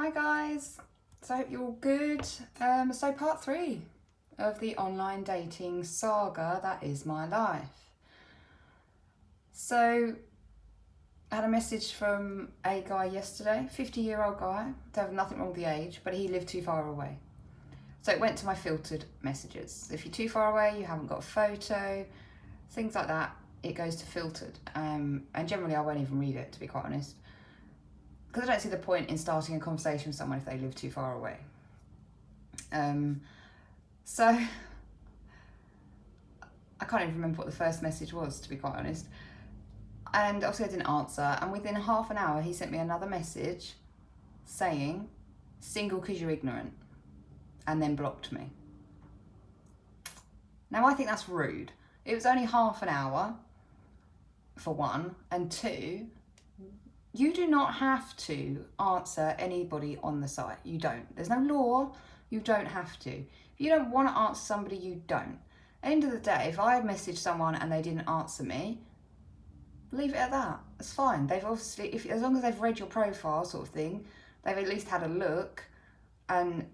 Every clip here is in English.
Hi guys, so I hope you're all good. So part 3 of the online dating saga that is my life. So I had a message from a guy yesterday, 50-year-old guy, to have nothing wrong with the age, but he lived too far away. So it went to my filtered messages. If you're too far away, you haven't got a photo, things like that, it goes to filtered. And generally I won't even read it, to be quite honest. Because I don't see the point in starting a conversation with someone if they live too far away. So I can't even remember what the first message was, to be quite honest. And obviously I didn't answer. And within half an hour, he sent me another message saying, single because you're ignorant, and then blocked me. Now I think that's rude. It was only half an hour, for one, and two, you do not have to answer anybody on the site. You don't. There's no law. You don't have to. If you don't want to answer somebody, you don't. End of the day, if I messaged someone and they didn't answer me, leave it at that. It's fine. They've obviously, as long as they've read your profile sort of thing, they've at least had a look, and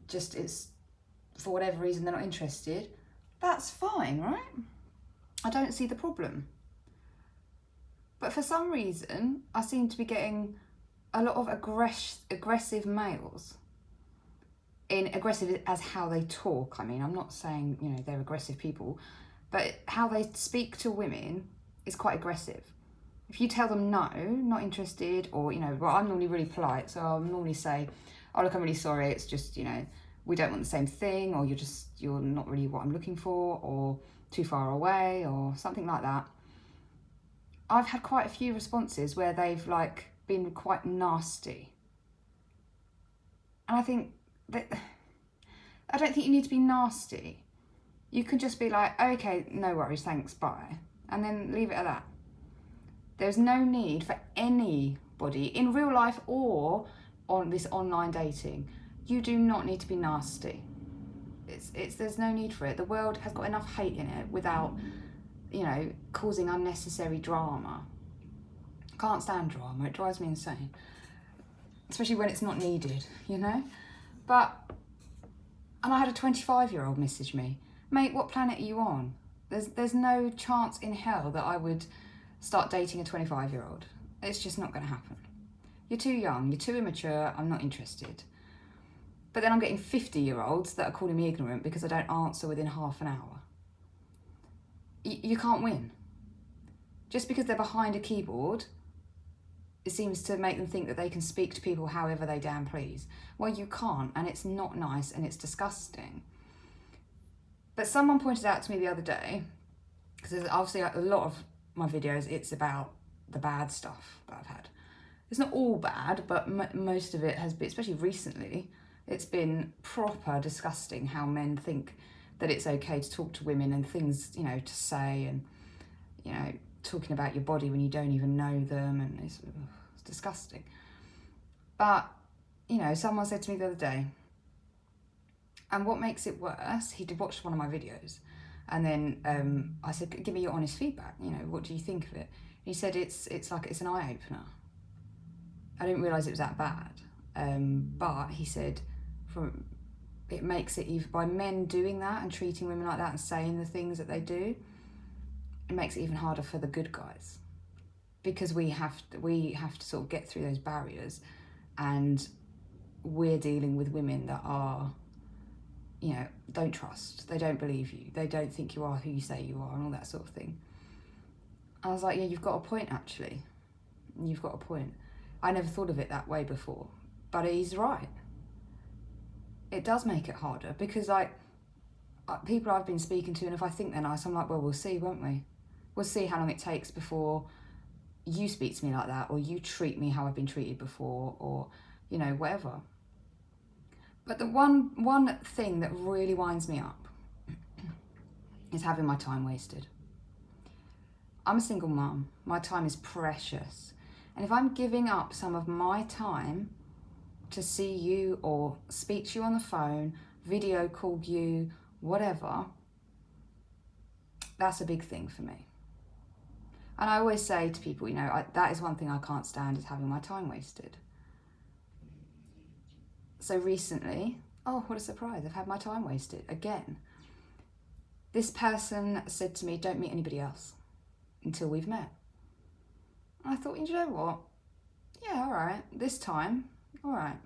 just it's for whatever reason they're not interested, that's fine, right? I don't see the problem. But for some reason, I seem to be getting a lot of aggressive males. In aggressive as how they talk. I mean, I'm not saying, you know, they're aggressive people, but how they speak to women is quite aggressive. If you tell them no, not interested, or, you know, well, I'm normally really polite, so I'll normally say, oh, look, I'm really sorry, it's just, you know, we don't want the same thing, or you're not really what I'm looking for, or too far away, or something like that. I've had quite a few responses where they've like been quite nasty. And I think that, I don't think you need to be nasty. You can just be like, okay, no worries, thanks, bye. And then leave it at that. There's no need for anybody in real life or on this online dating. You do not need to be nasty. There's no need for it. The world has got enough hate in it without, you know, causing unnecessary drama. Can't stand drama, it drives me insane. Especially when it's not needed, you know? And I had a 25-year-old message me, mate, what planet are you on? There's no chance in hell that I would start dating a 25-year-old. It's just not gonna happen. You're too young, you're too immature, I'm not interested. But then I'm getting 50-year-olds that are calling me ignorant because I don't answer within half an hour. You can't win. Just because they're behind a keyboard, it seems to make them think that they can speak to people however they damn please. Well, you can't, and it's not nice, and it's disgusting. But someone pointed out to me the other day, because there's obviously a lot of my videos, it's about the bad stuff that I've had. It's not all bad, but most of it has been, especially recently, it's been proper disgusting how men think that it's okay to talk to women and things, you know, to say, and, you know, talking about your body when you don't even know them, and it's disgusting. But, you know, someone said to me the other day, and what makes it worse, he did watch one of my videos, and then I said, give me your honest feedback, you know, what do you think of it? He said it's like it's an eye-opener. I didn't realise it was that bad, but he said it makes it, even by men doing that and treating women like that and saying the things that they do, it makes it even harder for the good guys, because we have to sort of get through those barriers, and we're dealing with women that are, you know, don't trust, they don't believe you, they don't think you are who you say you are, and all that sort of thing. I was like, yeah, you've got a point, actually. You've got a point. I never thought of it that way before, but he's right. It does make it harder, because like people I've been speaking to, and if I think they're nice, I'm like, well, we'll see, won't we? We'll see how long it takes before you speak to me like that, or you treat me how I've been treated before, or, you know, whatever. But the one thing that really winds me up is having my time wasted. I'm a single mum. My time is precious. And if I'm giving up some of my time to see you or speak to you on the phone, video call you, whatever, that's a big thing for me. And I always say to people, you know, that is one thing I can't stand, is having my time wasted. So recently, oh, what a surprise, I've had my time wasted again. This person said to me, don't meet anybody else until we've met. And I thought, you know what? Yeah, all right, this time, all right.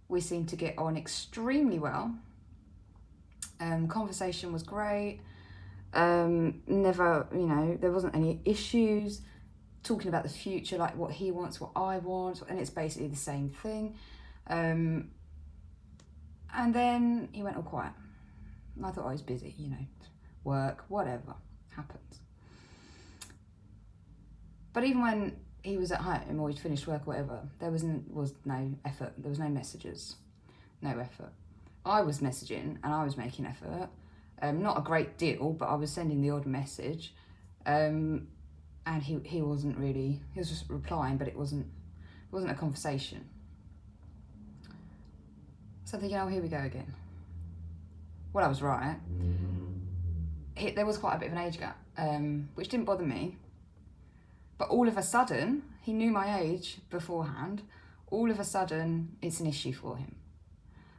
We seemed to get on extremely well. Conversation was great. Never, there wasn't any issues. Talking about the future, like what he wants, what I want, and it's basically the same thing. And then he went all quiet. And I thought I was busy, work, whatever, happens. But even when he was at home or he'd finished work or whatever, there was no effort. There was no messages, no effort. I was messaging and I was making effort. Not a great deal, but I was sending the odd message. And he wasn't really, he was just replying, but it wasn't a conversation. So I'm thinking, oh, here we go again. Well, I was right. There was quite a bit of an age gap, which didn't bother me. But all of a sudden, he knew my age beforehand. All of a sudden, it's an issue for him.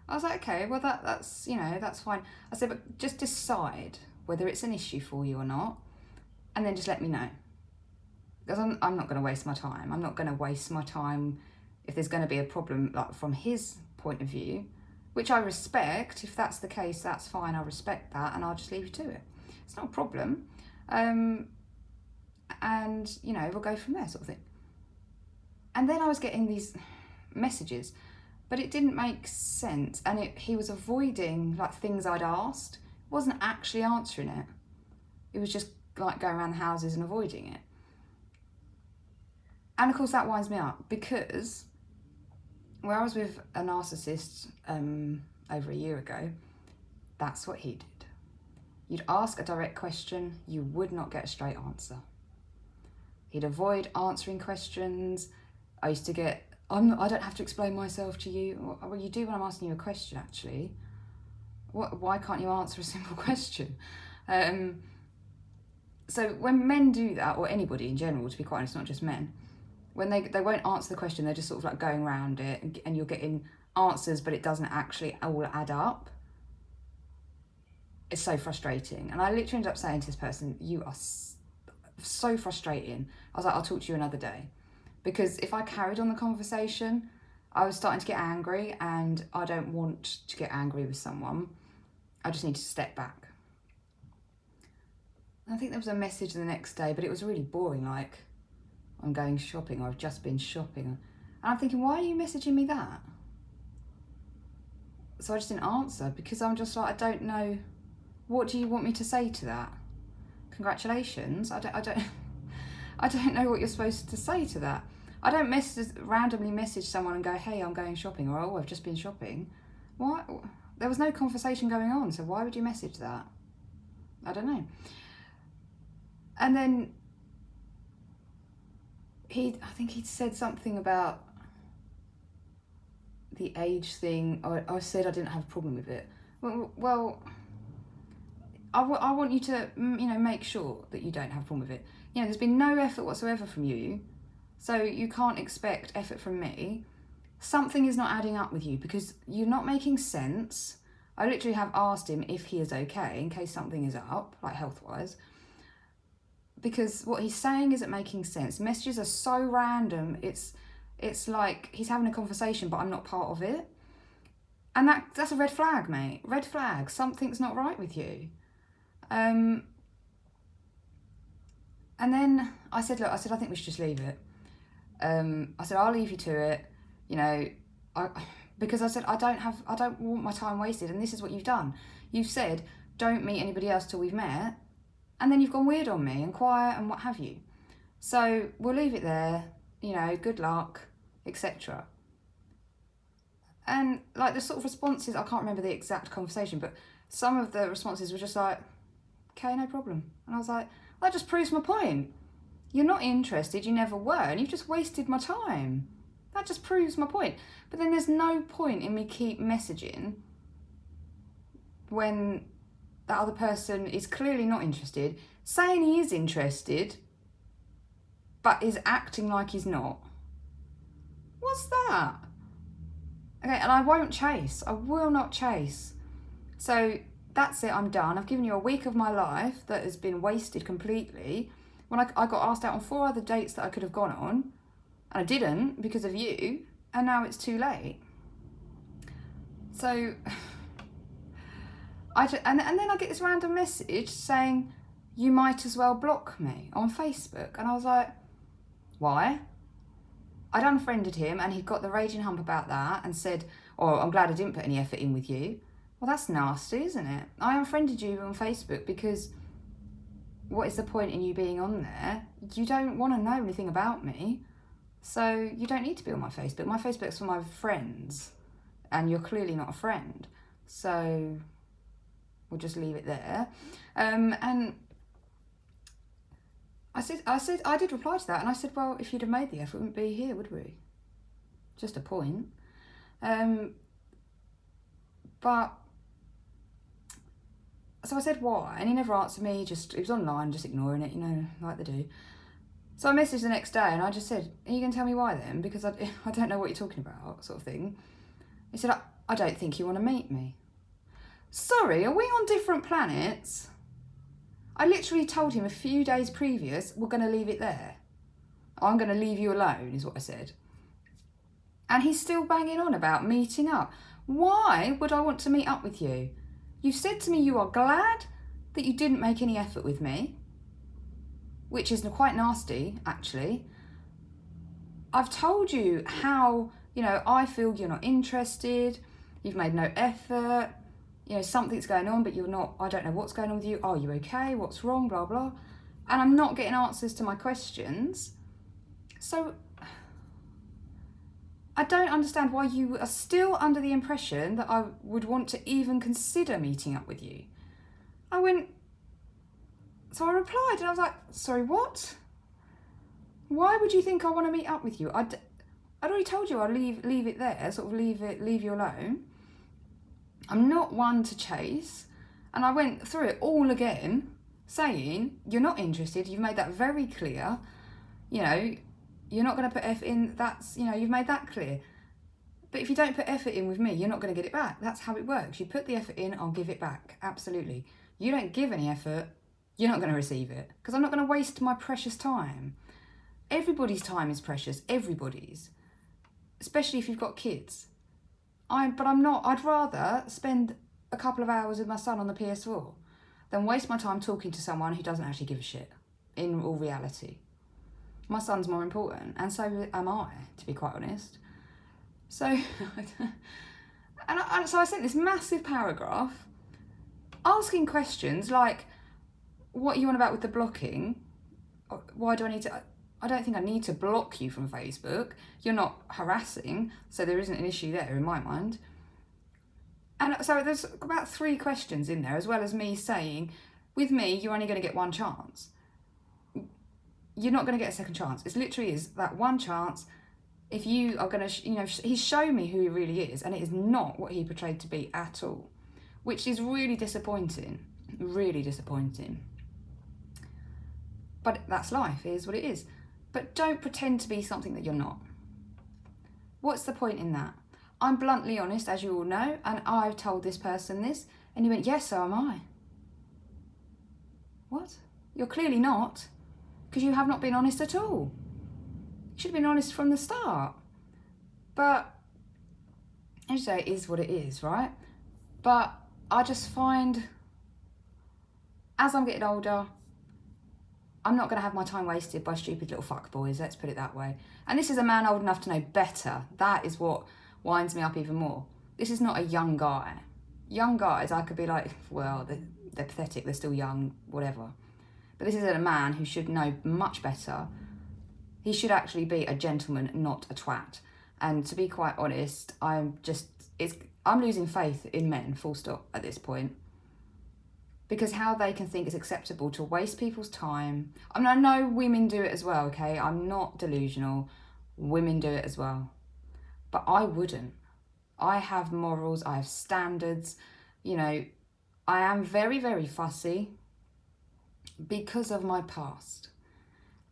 I was like, okay, well, that's that's fine. I said, but just decide whether it's an issue for you or not, and then just let me know. Because I'm not going to waste my time. I'm not going to waste my time if there's going to be a problem, like from his point of view, which I respect. If that's the case, that's fine. I respect that, and I'll just leave you to it. It's not a problem. And we'll go from there, sort of thing. And then I was getting these messages, but it didn't make sense, and he was avoiding like things I'd asked. Wasn't actually answering it. It was just like going around the houses and avoiding it. And of course that winds me up, because where I was with a narcissist over a year ago, that's what he did. You'd ask a direct question, you would not get a straight answer. He'd avoid answering questions. I used to get, I don't have to explain myself to you. Well, you do when I'm asking you a question, actually. Why can't you answer a simple question? So when men do that, or anybody in general, to be quite honest, not just men, when they won't answer the question, they're just sort of like going around it, and you're getting answers, but it doesn't actually all add up. It's so frustrating. And I literally ended up saying to this person, you are so frustrating. I was like, I'll talk to you another day. Because if I carried on the conversation, I was starting to get angry, and I don't want to get angry with someone. I just need to step back. I think there was a message the next day, but it was really boring, like, I'm going shopping, or I've just been shopping. And I'm thinking, why are you messaging me that? So I just didn't answer, because I'm just like, I don't know, what do you want me to say to that? Congratulations? I don't know what you're supposed to say to that. I don't randomly message someone and go, hey, I'm going shopping, or oh, I've just been shopping. Why? There was no conversation going on, so why would you message that? I don't know. And then I think he'd said something about the age thing. I said I didn't have a problem with it. Well, I want you to, make sure that you don't have a problem with it. There's been no effort whatsoever from you, so you can't expect effort from me. Something is not adding up with you, because you're not making sense. I literally have asked him if he is okay in case something is up, like health-wise, because what he's saying isn't making sense. Messages are so random. It's like he's having a conversation, but I'm not part of it. And that's a red flag, mate. Red flag. Something's not right with you. And then I said, look, I think we should just leave it. I said, I'll leave you to it. Because I said, I don't want my time wasted. And this is what you've done. You've said, don't meet anybody else till we've met. And then you've gone weird on me and quiet and what have you. So we'll leave it there, good luck, etc. And like the sort of responses, I can't remember the exact conversation, but some of the responses were just like, okay, no problem. And I was like, that just proves my point. You're not interested, you never were, and you've just wasted my time. That just proves my point. But then there's no point in me keep messaging when that other person is clearly not interested, saying he is interested, but is acting like he's not. What's that? Okay, and I won't chase. I will not chase. So that's it, I'm done. I've given you a week of my life that has been wasted completely. When I got asked out on 4 other dates that I could have gone on, and I didn't because of you, and now it's too late. So and then I get this random message saying, you might as well block me on Facebook. And I was like, why? I'd unfriended him and he'd got the raging hump about that and said, oh, I'm glad I didn't put any effort in with you. Well, that's nasty, isn't it? I unfriended you on Facebook because what is the point in you being on there? You don't want to know anything about me. So you don't need to be on my Facebook. My Facebook's for my friends and you're clearly not a friend. So we'll just leave it there. And I did reply to that, and I said, well, if you'd have made the effort, we wouldn't be here, would we? Just a point. But so I said why, and he never answered me. He was online, just ignoring it, like they do. So I messaged the next day, and I just said, are you going to tell me why then? Because I don't know what you're talking about, sort of thing. He said, I don't think you want to meet me. Sorry, are we on different planets? I literally told him a few days previous, we're going to leave it there. I'm going to leave you alone, is what I said. And he's still banging on about meeting up. Why would I want to meet up with you? You said to me you are glad that you didn't make any effort with me, which is quite nasty, actually. I've told you how, I feel you're not interested, you've made no effort, something's going on, but you're not, I don't know what's going on with you. Are you okay? What's wrong? Blah, blah. And I'm not getting answers to my questions. So I don't understand why you are still under the impression that I would want to even consider meeting up with you. So I replied and I was like, sorry, what? Why would you think I want to meet up with you? I'd already told you I'd leave it there, sort of leave you alone. I'm not one to chase. And I went through it all again, saying, you're not interested, you've made that very clear. You're not going to put effort in, you've made that clear. But if you don't put effort in with me, you're not going to get it back. That's how it works. You put the effort in, I'll give it back. Absolutely. You don't give any effort, you're not going to receive it. Because I'm not going to waste my precious time. Everybody's time is precious, everybody's. Especially if you've got kids. I'd rather spend a couple of hours with my son on the PS4 than waste my time talking to someone who doesn't actually give a shit, in all reality. My son's more important, and so am I, to be quite honest. So, so I sent this massive paragraph asking questions like, what are you on about with the blocking? Why do I need to... I don't think I need to block you from Facebook. You're not harassing, so there isn't an issue there in my mind. And so there's about 3 questions in there, as well as me saying, with me, you're only going to get one chance. You're not going to get a second chance. It literally is that one chance. If you are going to, he's shown me who he really is, and it is not what he portrayed to be at all, which is really disappointing. Really disappointing. But that's life, it is what it is. But don't pretend to be something that you're not. What's the point in that? I'm bluntly honest, as you all know, and I've told this person this, and he went, yes, so am I. What? You're clearly not, because you have not been honest at all. You should have been honest from the start. But, as you say, it is what it is, right? But I just find, as I'm getting older, I'm not going to have my time wasted by stupid little fuckboys, let's put it that way. And this is a man old enough to know better. That is what winds me up even more. This is not a young guy. Young guys, I could be like, well, they're pathetic, they're still young, whatever. But this is a man who should know much better. He should actually be a gentleman, not a twat. And to be quite honest, I'm losing faith in men, full stop, at this point. Because how they can think it's acceptable to waste people's time. I mean, I know women do it as well, okay? I'm not delusional. Women do it as well. But I wouldn't. I have morals, I have standards. I am very, very fussy because of my past.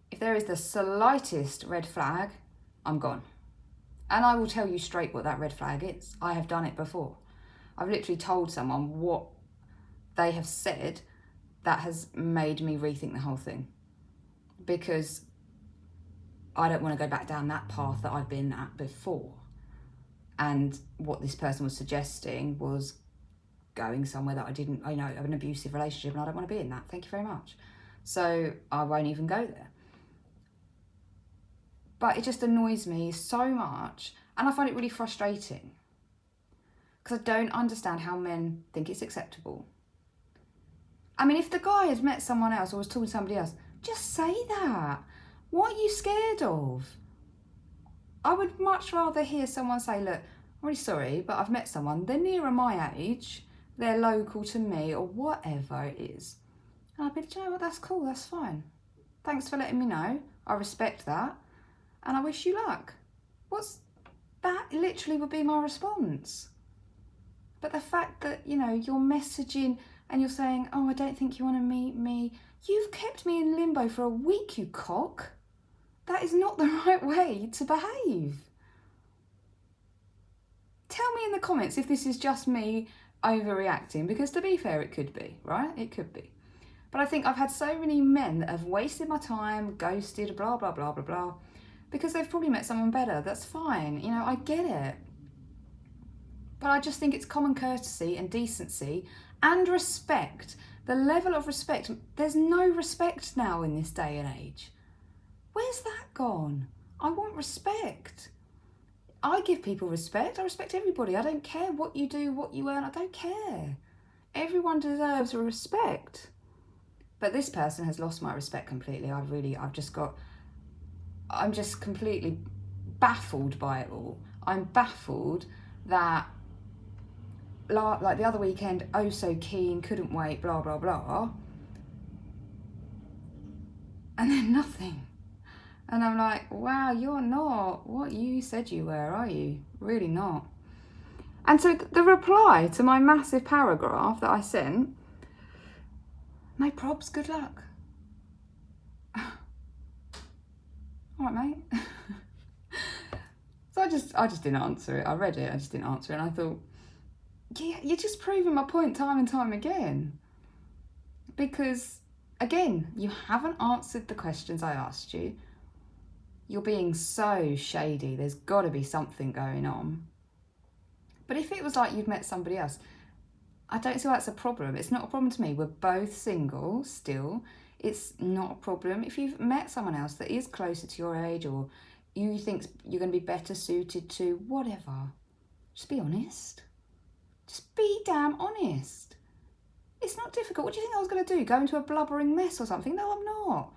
If there is the slightest red flag, I'm gone. And I will tell you straight what that red flag is. I have done it before. I've literally told someone what they have said that has made me rethink the whole thing. Because I don't want to go back down that path that I've been at before. And what this person was suggesting was going somewhere that I have an abusive relationship, and I don't want to be in that. Thank you very much. So I won't even go there. But it just annoys me so much, and I find it really frustrating because I don't understand how men think it's acceptable. I mean, if the guy has met someone else or was talking to somebody else, just say that. What are you scared of? I would much rather hear someone say, look, I'm really sorry, but I've met someone, they're nearer my age, they're local to me, or whatever it is. And I'd be like, you know what, that's cool, that's fine. Thanks for letting me know. I respect that. And I wish you luck. That literally would be my response. But the fact that, you're messaging and you're saying, oh, I don't think you want to meet me. You've kept me in limbo for a week, you cock. That is not the right way to behave. Tell me in the comments if this is just me overreacting, because to be fair, it could be, right? It could be. But I think I've had so many men that have wasted my time, ghosted, blah, blah, blah, blah, blah, because they've probably met someone better. That's fine. I get it. But I just think it's common courtesy and decency and respect. The level of respect, there's no respect now in this day and age. Where's that gone? I want respect. I give people respect. I respect everybody. I don't care what you do, what you earn. I don't care. Everyone deserves respect. But this person has lost my respect completely. I'm just completely baffled by it all. I'm baffled that, like the other weekend, oh so keen, couldn't wait, blah, blah, blah. And then nothing. And I'm like, wow, you're not what you said you were, are you? Really not. And so the reply to my massive paragraph that I sent, no probs, good luck. All right, mate. So I just didn't answer it. I read it, I just didn't answer it. And I thought, yeah, you're just proving my point time and time again. Because, again, you haven't answered the questions I asked you. You're being so shady. There's got to be something going on. But if it was like you'd met somebody else, I don't see why that's a problem. It's not a problem to me. We're both single still. It's not a problem. If you've met someone else that is closer to your age, or you think you're going to be better suited to, whatever, just be honest. Just be damn honest. It's not difficult. What do you think I was going to do? Go into a blubbering mess or something? No, I'm not.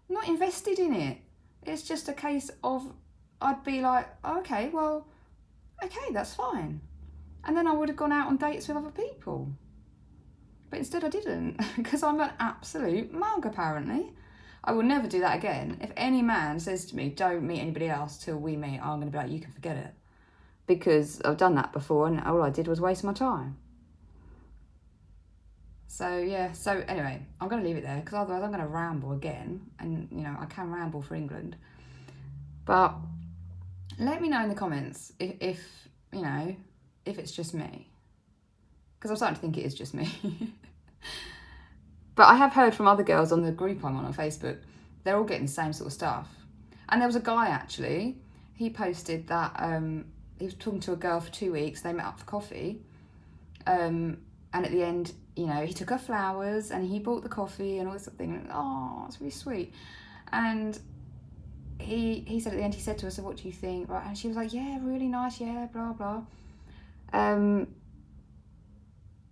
I'm not invested in it. It's just a case of, I'd be like, okay, well, okay, that's fine. And then I would have gone out on dates with other people. But instead I didn't, because I'm an absolute mug, apparently. I will never do that again. If any man says to me, don't meet anybody else till we meet, I'm going to be like, you can forget it. Because I've done that before and all I did was waste my time. So, yeah, so anyway, I'm going to leave it there, because otherwise I'm going to ramble again. And, I can ramble for England. But let me know in the comments if it's just me. Because I'm starting to think it is just me. But I have heard from other girls on the group I'm on Facebook, they're all getting the same sort of stuff. And there was a guy, actually, he posted that he was talking to a girl for 2 weeks, they met up for coffee, and at the end, he took her flowers and he bought the coffee and all this sort of thing. Oh, it's really sweet. And he said at the end, he said to her, so what do you think? Right? And she was like, yeah, really nice, yeah, blah, blah.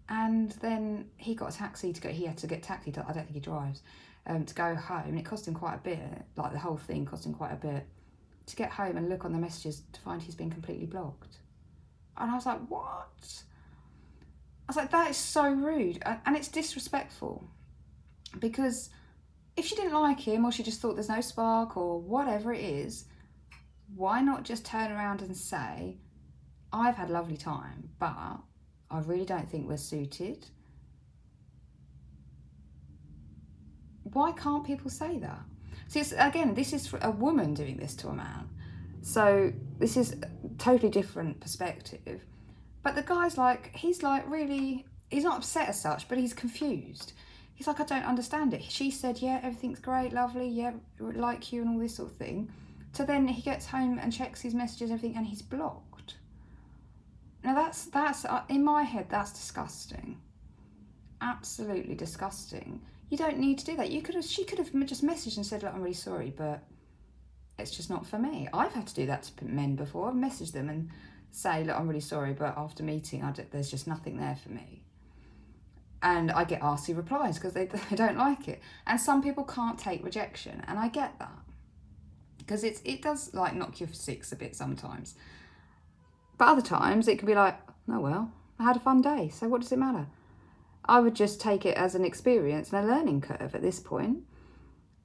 And then he got a taxi to go, he had to get taxied, I don't think he drives, to go home. And it cost him quite a bit, like the whole thing cost him quite a bit, to get home and look on the messages to find he's been completely blocked. And I was like, what? I was like, that is so rude. And it's disrespectful. Because if she didn't like him, or she just thought there's no spark, or whatever it is, why not just turn around and say, I've had a lovely time, but I really don't think we're suited. Why can't people say that? See, again, this is for a woman doing this to a man. So this is a totally different perspective. But the guy's like, he's like really, he's not upset as such, but he's confused. He's like, I don't understand it. She said, yeah, everything's great, lovely, yeah, like you and all this sort of thing. So then he gets home and checks his messages and everything and he's blocked. Now that's in my head, that's disgusting. Absolutely disgusting. You don't need to do that. She could have just messaged and said, look, I'm really sorry, but it's just not for me. I've had to do that to men before. I've messaged them and say, look, I'm really sorry, but after meeting, there's just nothing there for me. And I get arsey replies because they don't like it. And some people can't take rejection, and I get that. Because it does like knock you for six a bit sometimes. But other times it can be like, oh well, I had a fun day, so what does it matter? I would just take it as an experience and a learning curve at this point.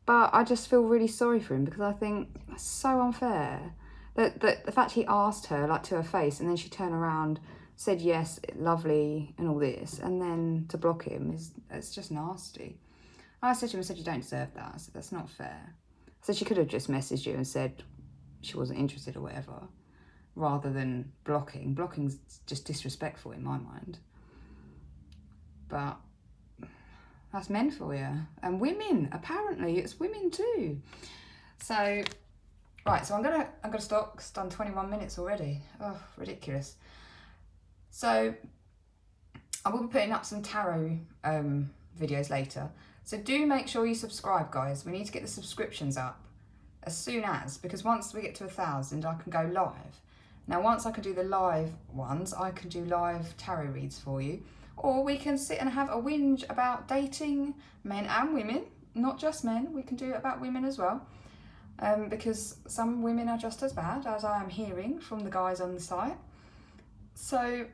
But I just feel really sorry for him because I think that's so unfair. That the fact he asked her like to her face and then she turned around, said yes, lovely and all this, and then to block him it's just nasty. I said to him, I said, you don't deserve that. I said, that's not fair. I said, she could have just messaged you and said she wasn't interested or whatever, rather than blocking. Blocking's just disrespectful in my mind. But that's men for you. And women, apparently, it's women too. So, right, so I'm gonna stop, 'cause it's done 21 minutes already. Oh, ridiculous. So, I will be putting up some tarot videos later. So do make sure you subscribe, guys. We need to get the subscriptions up as soon as, because once we get to 1,000, I can go live. Now, once I can do the live ones, I can do live tarot reads for you. Or we can sit and have a whinge about dating men and women, not just men. We can do it about women as well. Because some women are just as bad, as I am hearing from the guys on the site. So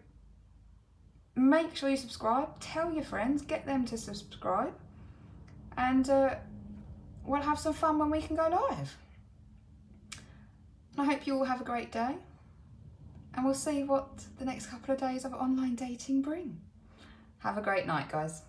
make sure you subscribe, tell your friends, get them to subscribe, and we'll have some fun when we can go live. I hope you all have a great day, and we'll see what the next couple of days of online dating bring. Have a great night, guys.